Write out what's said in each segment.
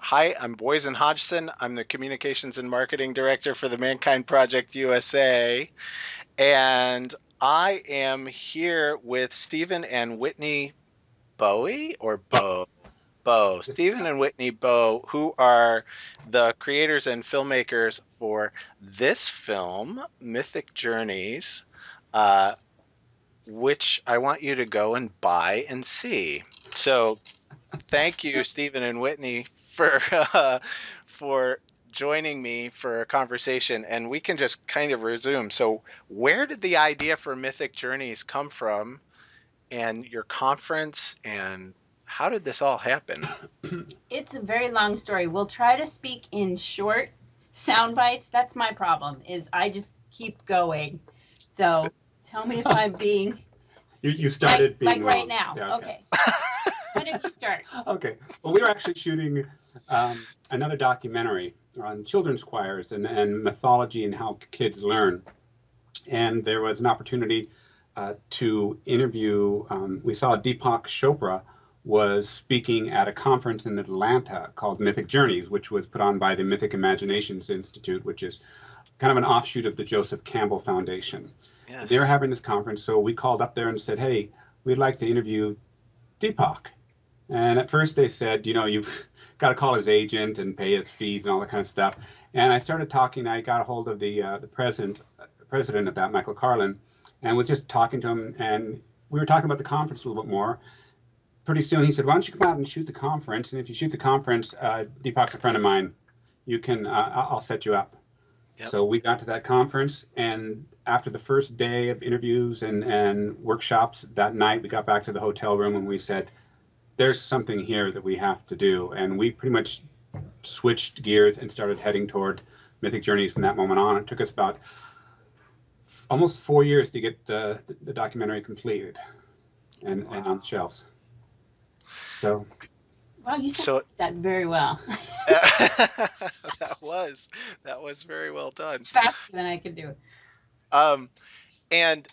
Hi, I'm Boysen Hodgson. I'm the Communications and Marketing Director for the ManKind Project USA. And I am here with Steven and Whitney Bowie or Boe? Boe. Steven and Whitney Boe, who are the creators and filmmakers for this film, Mythic Journeys, uh, which I want you to go and buy and see. So thank you, Stephen and Whitney, for for joining me for a conversation, and we can just kind of resume. So, where did the idea for Mythic Journeys come from, and your conference, and how did this all happen? It's a very long story. We'll try to speak in short sound bites. That's my problem, is I just keep going. So tell me if I'm being You started being like right wrong. now. Yeah, okay. Why don't you start? Okay. Well, we were actually shooting another documentary on children's choirs and mythology and how kids learn. And there was an opportunity to interview. We saw Deepak Chopra was speaking at a conference in Atlanta called Mythic Journeys, which was put on by the Mythic Imaginations Institute, which is kind of an offshoot of the Joseph Campbell Foundation. Yes. They were having this conference, so we called up there and said, "Hey, we'd like to interview Deepak." And at first they said, you've got to call his agent and pay his fees and all that kind of stuff. And I started talking. I got a hold of the president of that, Michael Carlin, and was just talking to him. And we were talking about the conference a little bit more. Pretty soon he said, "Why don't you come out and shoot the conference? And if you shoot the conference, Deepak's a friend of mine. You can, I'll set you up." Yep. So we got to that conference, and after the first day of interviews and workshops that night, we got back to the hotel room and we said, "There's something here that we have to do." And we pretty much switched gears and started heading toward Mythic Journeys from that moment on. It took us about almost 4 years to get the documentary completed and on the shelves. So, well, you said that very well. that was very well done. It's faster than I could do it. And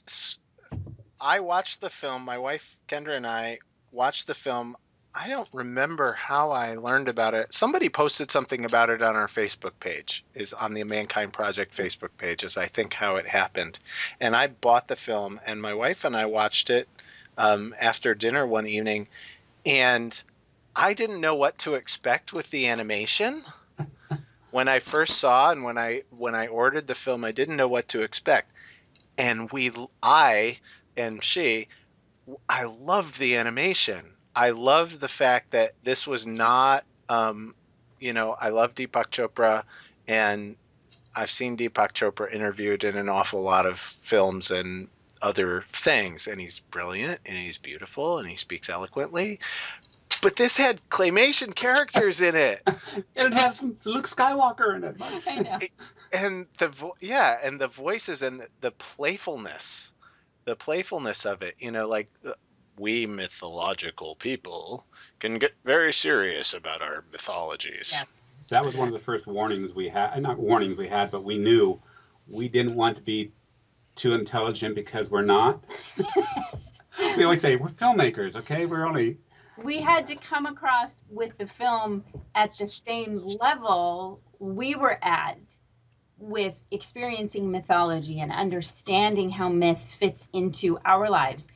I watched the film. My wife Kendra and I watched the film. I don't remember how I learned about it. Somebody posted something about it on our Facebook page, is on the ManKind Project Facebook page, is I think how it happened. And I bought the film, and my wife and I watched it after dinner one evening, and I didn't know what to expect with the animation. When I first saw and when I ordered the film, I didn't know what to expect. And I loved the animation. I loved the fact that this was not, I love Deepak Chopra, and I've seen Deepak Chopra interviewed in an awful lot of films and other things, and he's brilliant, and he's beautiful, and he speaks eloquently. But this had claymation characters in it. And it had some Luke Skywalker in it. I know. And the voices and the playfulness of it, like we mythological people can get very serious about our mythologies. Yes. That was one of the first warnings we had. Not warnings we had, but we knew we didn't want to be too intelligent because we're not. We always say we're filmmakers, okay? We had to come across with the film at the same level we were at with experiencing mythology and understanding how myth fits into our lives.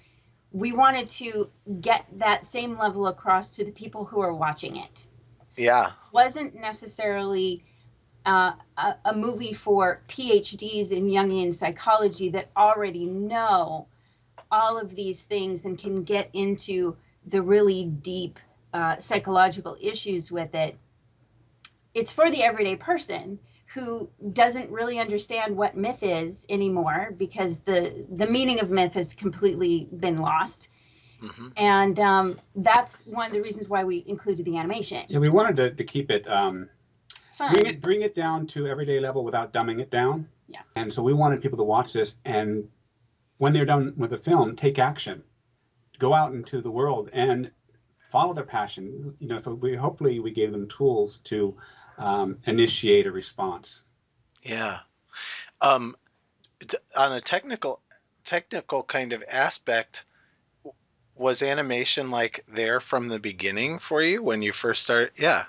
We wanted to get that same level across to the people who are watching it. Yeah. It wasn't necessarily a movie for PhDs in Jungian psychology that already know all of these things and can get into the really deep psychological issues with it. It's for the everyday person who doesn't really understand what myth is anymore, because the meaning of myth has completely been lost. Mm-hmm. And that's one of the reasons why we included the animation. Yeah, we wanted to keep it fun. Bring it down to everyday level without dumbing it down. Yeah. And so we wanted people to watch this, and when they're done with the film, take action. Go out into the world and follow their passion. So hopefully we gave them tools to initiate a response. Yeah. On a technical kind of aspect, was animation like there from the beginning for you when you first started? Yeah.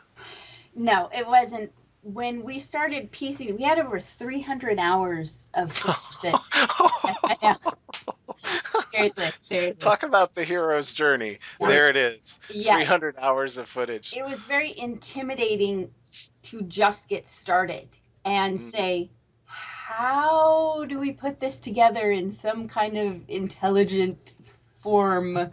No, it wasn't. When we started piecing, we had over 300 hours of footage that I know. Seriously. Talk about the hero's journey. Yeah. There it is. Yeah. 300 hours of footage. It was very intimidating to just get started and say, how do we put this together in some kind of intelligent form?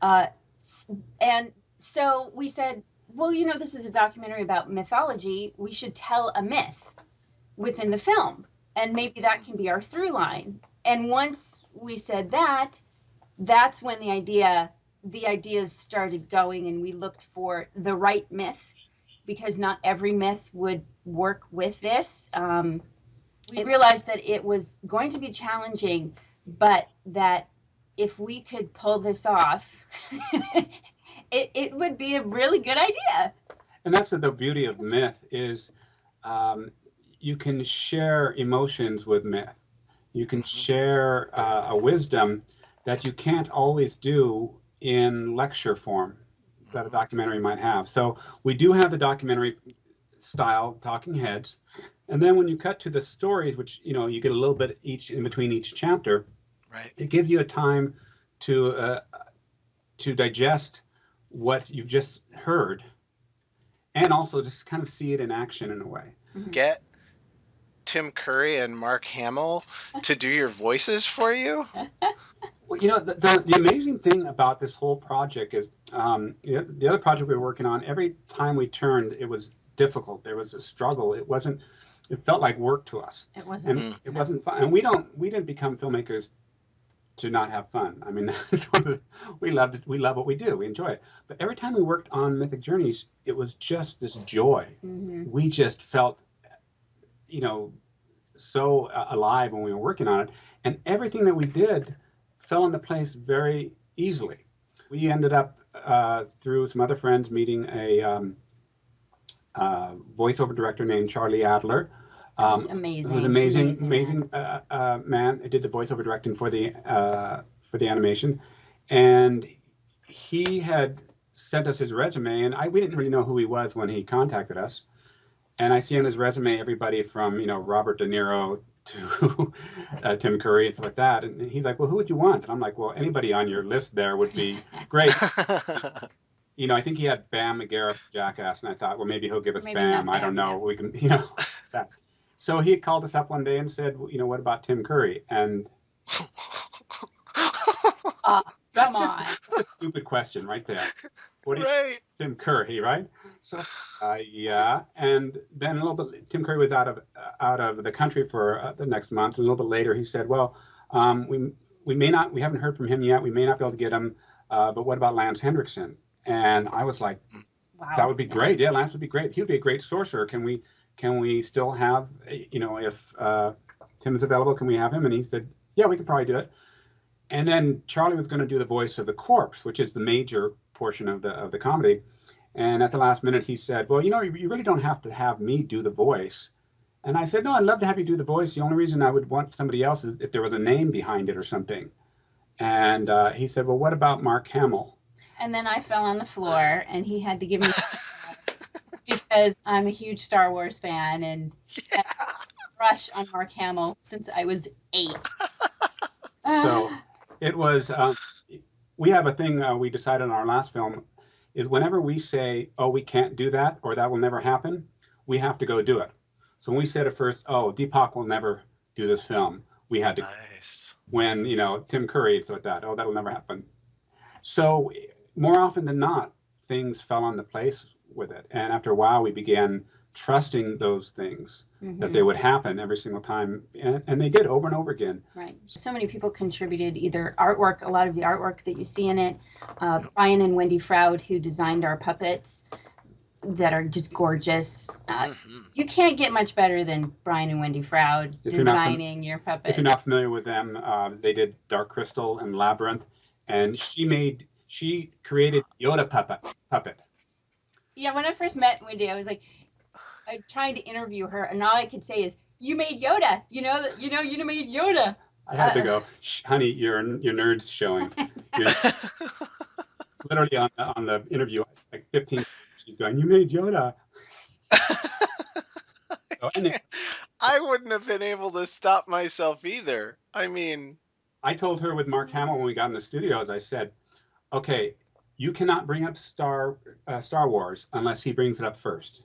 And so we said, well, this is a documentary about mythology. We should tell a myth within the film, and maybe that can be our through line. And once we said that, that's when the ideas started going, and we looked for the right myth, because not every myth would work with this. We realized that it was going to be challenging, but that if we could pull this off, it would be a really good idea. And that's the beauty of myth is you can share emotions with myth. You can share a wisdom that you can't always do in lecture form that a documentary might have. So we do have the documentary style talking heads. And then when you cut to the stories, which, you get a little bit each in between each chapter, right, it gives you a time to digest what you've just heard and also just kind of see it in action in a way. Get Tim Curry and Mark Hamill to do your voices for you? Well, the amazing thing about this whole project is the other project we were working on, every time we turned, it was difficult. There was a struggle. It felt like work to us. It wasn't. And it wasn't fun. And we didn't become filmmakers to not have fun. I mean, we loved it. We love what we do. We enjoy it. But every time we worked on Mythic Journeys, it was just this joy. We just felt, so alive when we were working on it. And everything that we did fell into place very easily. We ended up, through some other friends, meeting a voiceover director named Charlie Adler. Amazing. Who was amazing man. He did the voiceover directing for the animation, and he had sent us his resume, and we didn't really know who he was when he contacted us. And I see on his resume everybody from Robert De Niro to Tim Curry and stuff like that. And he's like, well, who would you want? And I'm like, well, anybody on your list there would be great. I think he had Bam McGarrett, Jackass, and I thought, well, maybe he'll give us Bam. I don't know. We can, that. So he called us up one day and said, what about Tim Curry? And that's just a stupid question right there. What do you think, Tim Curry, right? So, yeah. And then a little bit, Tim Curry was out of the country for the next month. And a little bit later, he said, well, we haven't heard from him yet. We may not be able to get him. But what about Lance Henriksen? And I was like, wow, that would be great. Yeah, Lance would be great. He would be a great sorcerer. Can we still have, if Tim is available, can we have him? And he said, yeah, we could probably do it. And then Charlie was going to do the voice of the corpse, which is the major portion of the comedy. And at the last minute, he said, well, you really don't have to have me do the voice. And I said, no, I'd love to have you do the voice. The only reason I would want somebody else is if there was a name behind it or something. And he said, well, what about Mark Hamill? And then I fell on the floor, and he had to give me because I'm a huge Star Wars fan and had a crush on Mark Hamill since I was 8. So it was, we have a thing we decided on our last film is whenever we say, oh, we can't do that or that will never happen, we have to go do it. So when we said at first, oh, Deepak will never do this film, we had to. Nice. When, Tim Curry and stuff like that, oh, that'll never happen. So more often than not, things fell into place with it. And after a while, we began trusting those things, that they would happen every single time. And they did over and over again. Right. So many people contributed either artwork, a lot of the artwork that you see in it. Brian and Wendy Froud, who designed our puppets that are just gorgeous. You can't get much better than Brian and Wendy Froud designing your puppets. If you're not familiar with them, they did Dark Crystal and Labyrinth. And she created Yoda puppet. Yeah, when I first met Wendy, I was like, I tried to interview her, and all I could say is, "You made Yoda. You made Yoda." I had to go, honey, your nerd's showing. Literally on the interview, like 15, she's going, "You made Yoda." So, and I wouldn't have been able to stop myself either. I mean, I told her with Mark Hamill when we got in the studios, I said, okay, you cannot bring up Star Wars unless he brings it up first.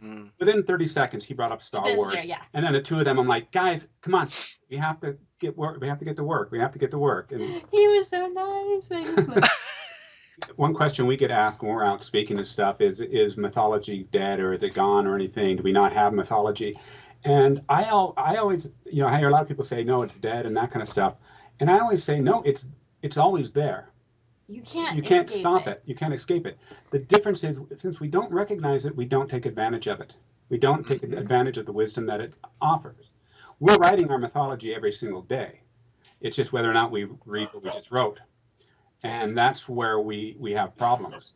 mm, Within 30 seconds, he brought up Star This Wars. year, yeah. And then the two of them, I'm like, guys, come on, we have to get work. We have to get to work. We have to get to work. And He was so nice. I just love- one question we get asked when we're out speaking and stuff is mythology dead, or is it gone, or anything? Do we not have mythology? And I always, I hear a lot of people say, no, it's dead and that kind of stuff. And I always say, no, it's always there. You can't escape stop it. You can't escape it. The difference is, since we don't recognize it, we don't take advantage of it. We don't take advantage of the wisdom that it offers. We're writing our mythology every single day. It's just whether or not we read what we just wrote. And that's where we have problems.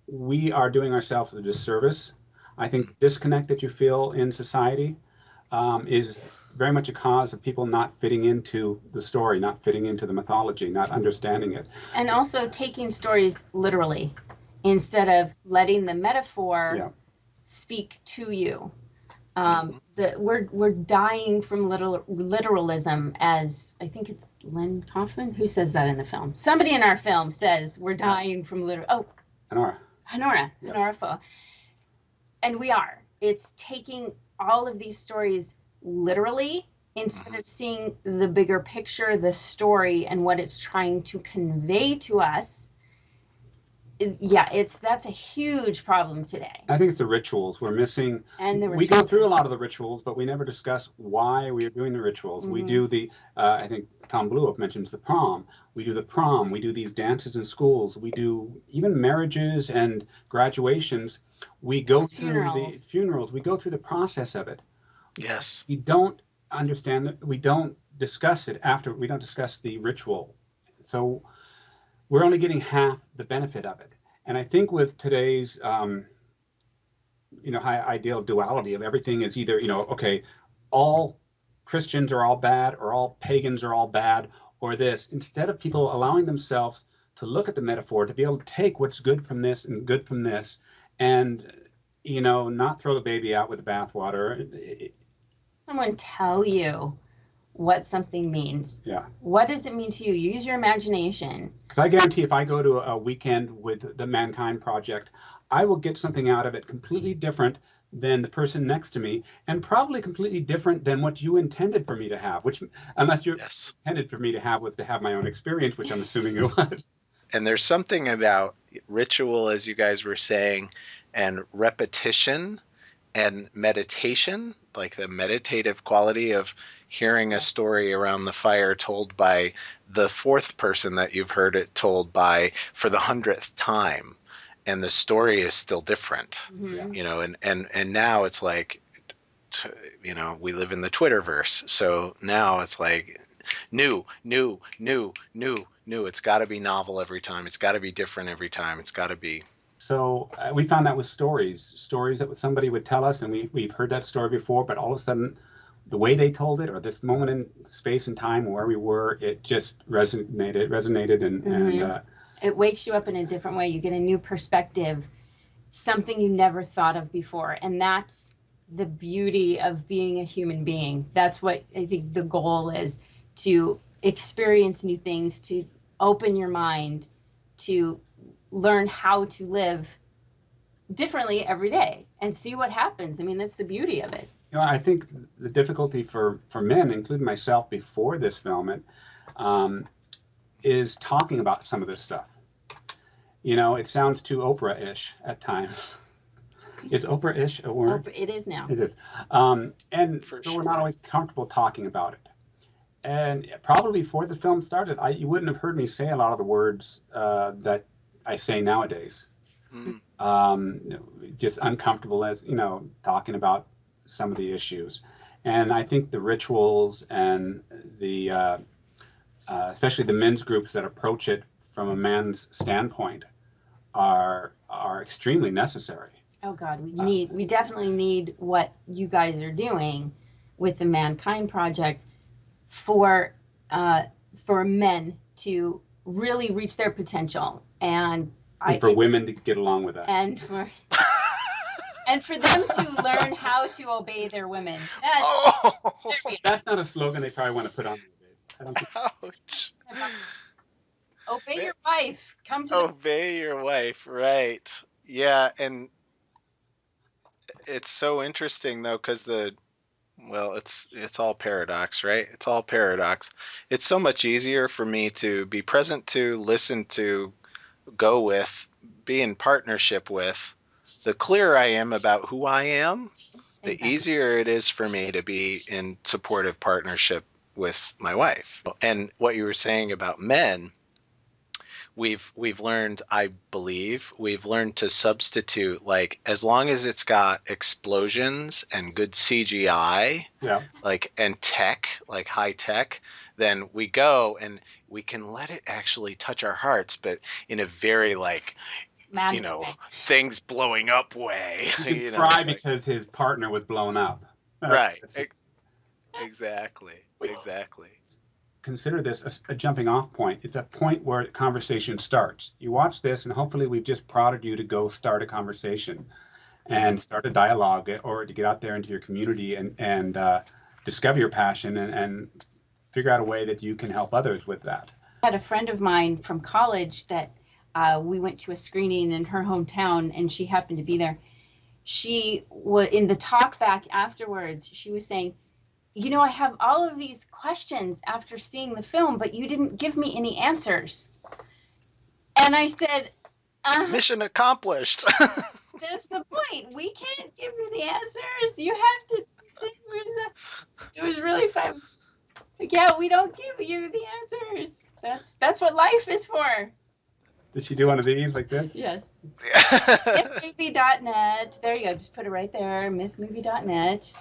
We are doing ourselves a disservice. I think the disconnect that you feel in society is very much a cause of people not fitting into the story, not fitting into the mythology, not understanding it. And also taking stories literally instead of letting the metaphor speak to you. We're dying from literalism, as I think it's Len Kaufman who says that in the film. Somebody in our film says we're dying from Honora Foe. And we are. It's taking all of these stories literally instead of seeing the bigger picture, the story, and what it's trying to convey to us. That's a huge problem today. I think it's the rituals we're missing. And we go through a lot of the rituals, but we never discuss why we are doing the rituals. We do the, I think Tom Bluoff mentions the prom. We do the prom. We do these dances in schools. We do even marriages and graduations. We go through the funerals. We go through the process of it. yes. We don't understand that. We don't discuss it after. We don't discuss the ritual. So we're only getting half the benefit of it. And I think with today's, high ideal duality of everything is either, okay, all Christians are all bad, or all pagans are all bad, or this. Instead of people allowing themselves to look at the metaphor, to be able to take what's good from this and good from this, and, not throw the baby out with the bathwater. Someone tell you what something means. Yeah. What does it mean to you? Use your imagination. Because I guarantee if I go to a weekend with the ManKind Project, I will get something out of it completely different than the person next to me, and probably completely different than what you intended for me to have, which, unless you're intended for me to have, was to have my own experience, which I'm assuming it was. And there's something about ritual, as you guys were saying, and repetition and meditation, like the meditative quality of hearing a story around the fire told by the fourth person that you've heard it told by for the 100th time, and the story is still different. And now it's like, we live in the Twitterverse, so now it's like new. It's got to be novel every time. It's got to be different every time. It's got to be. So we found that with stories that somebody would tell us, and we've heard that story before, but all of a sudden, the way they told it, or this moment in space and time where we were, it just resonated, and it wakes you up in a different way. You get a new perspective, something you never thought of before, and that's the beauty of being a human being. That's what I think the goal is, to experience new things, to open your mind, to learn how to live differently every day and see what happens. I mean, that's the beauty of it. I think the difficulty for men, including myself before this film, is talking about some of this stuff. It sounds too Oprah-ish at times. Is Oprah-ish a word? It is now. It is. We're not always comfortable talking about it. And probably before the film started, you wouldn't have heard me say a lot of the words that I say nowadays. Just uncomfortable as, talking about some of the issues. And I think the rituals and the, especially the men's groups that approach it from a man's standpoint are extremely necessary. Oh God, we definitely need what you guys are doing with the ManKind Project for men to really reach their potential, and for women to get along with us. And for And for them to learn how to obey their women. Oh, That's not a slogan they probably want to put on. I don't think. ouch. Obey your wife. Come to the Obey your wife, right? Yeah, and it's so interesting though, because it's all paradox, right? It's all paradox. It's so much easier for me to be present to, listen to, go with, be in partnership with. The clearer I am about who I am, the Exactly. easier it is for me to be in supportive partnership with my wife. And what you were saying about men, we've learned, I believe, we've learned to substitute, like, as long as it's got explosions and good CGI, Yeah. like, and tech, like high tech, then we go and we can let it actually touch our hearts, but in a very, like, you know, things blowing up way. You can cry because his partner was blown up. Right. Exactly. Exactly. Consider this a jumping off point. It's a point where a conversation starts. You watch this, and hopefully we've just prodded you to go start a conversation and start a dialogue, or to get out there into your community and discover your passion and figure out a way that you can help others with that. I had a friend of mine from college that we went to a screening in her hometown, and she happened to be there. She was in the talk back afterwards. She was saying, you know, I have all of these questions after seeing the film, but you didn't give me any answers. And I said, mission accomplished. That's the point. We can't give you the answers. You have to. It was really fun. Like, yeah, we don't give you the answers. That's what life is for. Did she do one of these like this? Yes. Mythmovie.net. There you go. Just put it right there. Mythmovie.net.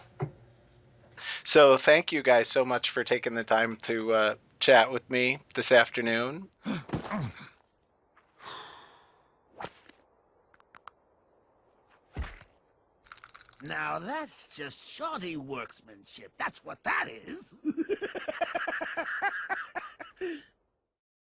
So thank you guys so much for taking the time to chat with me this afternoon. Now that's just shoddy workmanship. That's what that is.